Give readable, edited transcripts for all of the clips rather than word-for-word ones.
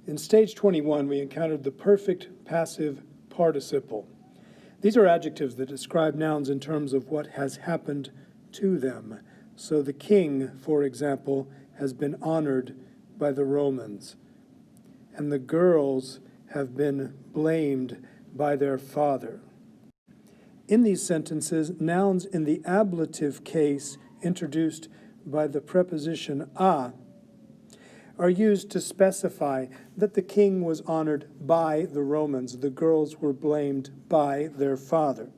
In stage 21, we encountered the perfect passive participle. These are adjectives that describe nouns in terms of what has happened to them. So the king, for example, has been honored by the Romans, and the girls have been blamed by their father. In these sentences, nouns in the ablative case introduced by the preposition a are used to specify that the king was honored by the Romans. The girls were blamed by their father.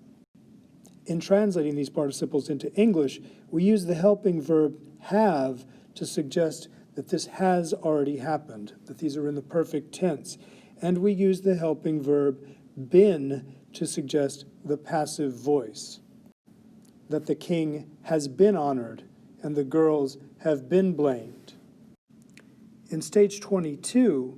In translating these participles into English, we use the helping verb have to suggest that this has already happened, that these are in the perfect tense. And we use the helping verb been to suggest the passive voice, that the king has been honored and the girls have been blamed. In stage 22,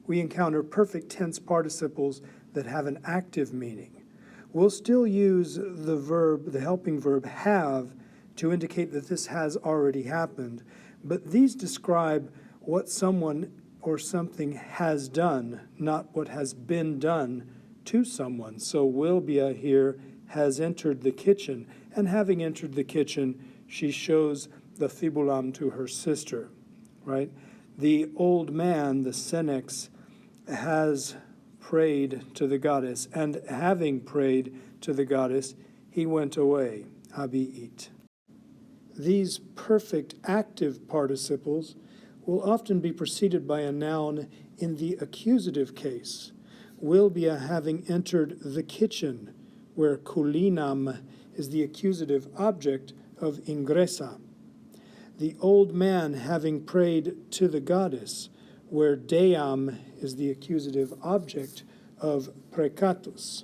we encounter perfect tense participles that have an active meaning. We'll still use the helping verb have, to indicate that this has already happened, but these describe what someone or something has done, not what has been done to someone. So Wilbia here has entered the kitchen, and having entered the kitchen, she shows the fibulam to her sister, right? The old man, the senex, has prayed to the goddess, and having prayed to the goddess, he went away, habiit. These perfect active participles will often be preceded by a noun in the accusative case, Wilbia having entered the kitchen, where kulinam is the accusative object of ingresa. The old man having prayed to the goddess, where deam is the accusative object of precatus.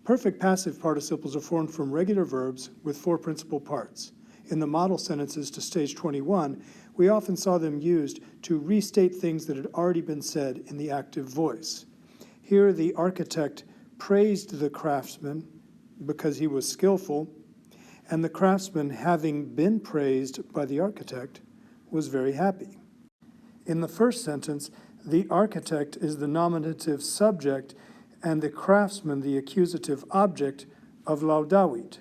Perfect passive participles are formed from regular verbs with four principal parts. In the model sentences to stage 21, we often saw them used to restate things that had already been said in the active voice. Here, the architect praised the craftsman because he was skillful, and the craftsman, having been praised by the architect, was very happy. In the first sentence, the architect is the nominative subject and the craftsman the accusative object of laudavit.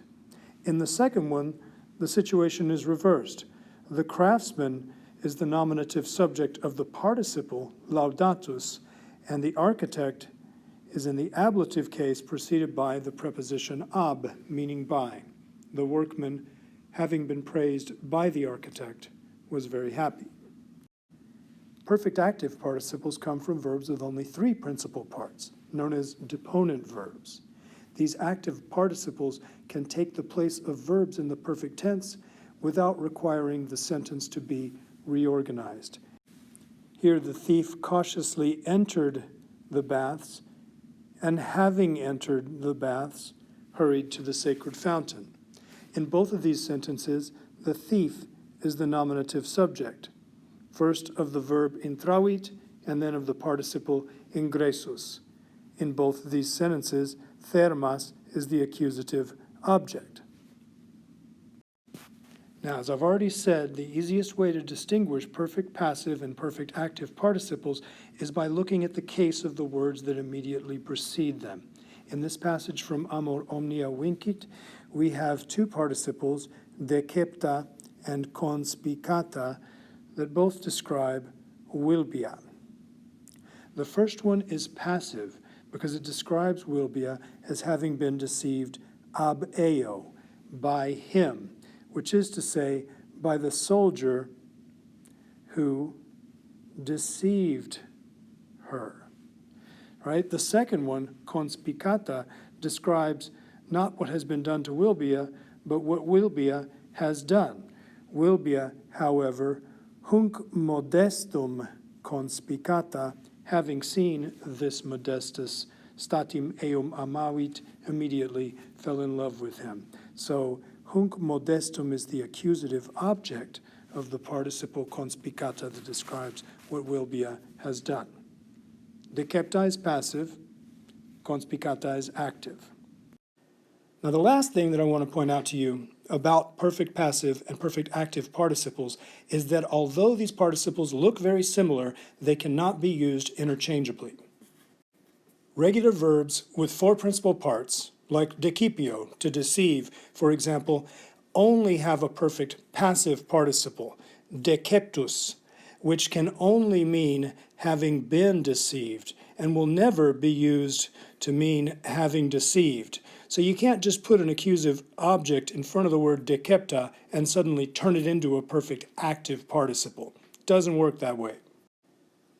In the second one, the situation is reversed. The craftsman is the nominative subject of the participle laudatus, and the architect is in the ablative case preceded by the preposition ab, meaning by. The workman, having been praised by the architect, was very happy. Perfect active participles come from verbs with only three principal parts, known as deponent verbs. These active participles can take the place of verbs in the perfect tense without requiring the sentence to be reorganized. Here, the thief cautiously entered the baths, and having entered the baths, hurried to the sacred fountain. In both of these sentences, the thief is the nominative subject, first of the verb intravit and then of the participle ingressus. In both of these sentences, thermas is the accusative object. Now, as I've already said, the easiest way to distinguish perfect passive and perfect active participles is by looking at the case of the words that immediately precede them. In this passage from Amor Omnia Vincit, we have two participles, decepta and conspicata, that both describe Wilbia. The first one is passive because it describes Wilbia as having been deceived ab eo, by him, which is to say, by the soldier who deceived her. Right? The second one, conspicata, describes not what has been done to Wilbia, but what Wilbia has done. Wilbia, however, hunc modestum conspicata, having seen this modestus, statim eum amavit, immediately fell in love with him. So hunc modestum is the accusative object of the participle conspicata that describes what Wilbia has done. Decepta is passive, conspicata is active. Now, the last thing that I want to point out to you about perfect passive and perfect active participles is that although these participles look very similar, they cannot be used interchangeably. Regular verbs with four principal parts, like decipio, to deceive, for example, only have a perfect passive participle, deceptus, which can only mean having been deceived and will never be used to mean having deceived. So you can't just put an accusative object in front of the word decepta and suddenly turn it into a perfect active participle. It doesn't work that way.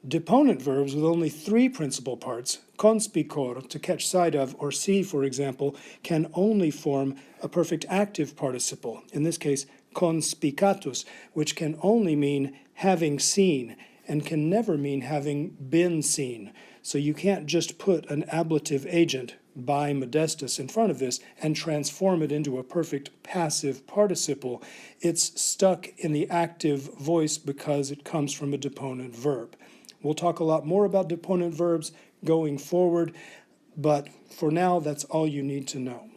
Deponent verbs with only three principal parts, conspicor, to catch sight of, or see, for example, can only form a perfect active participle, in this case, conspicatus, which can only mean having seen and can never mean having been seen. So you can't just put an ablative agent, by Modestus, in front of this and transform it into a perfect passive participle. It's stuck in the active voice because it comes from a deponent verb. We'll talk a lot more about deponent verbs going forward, but for now, that's all you need to know.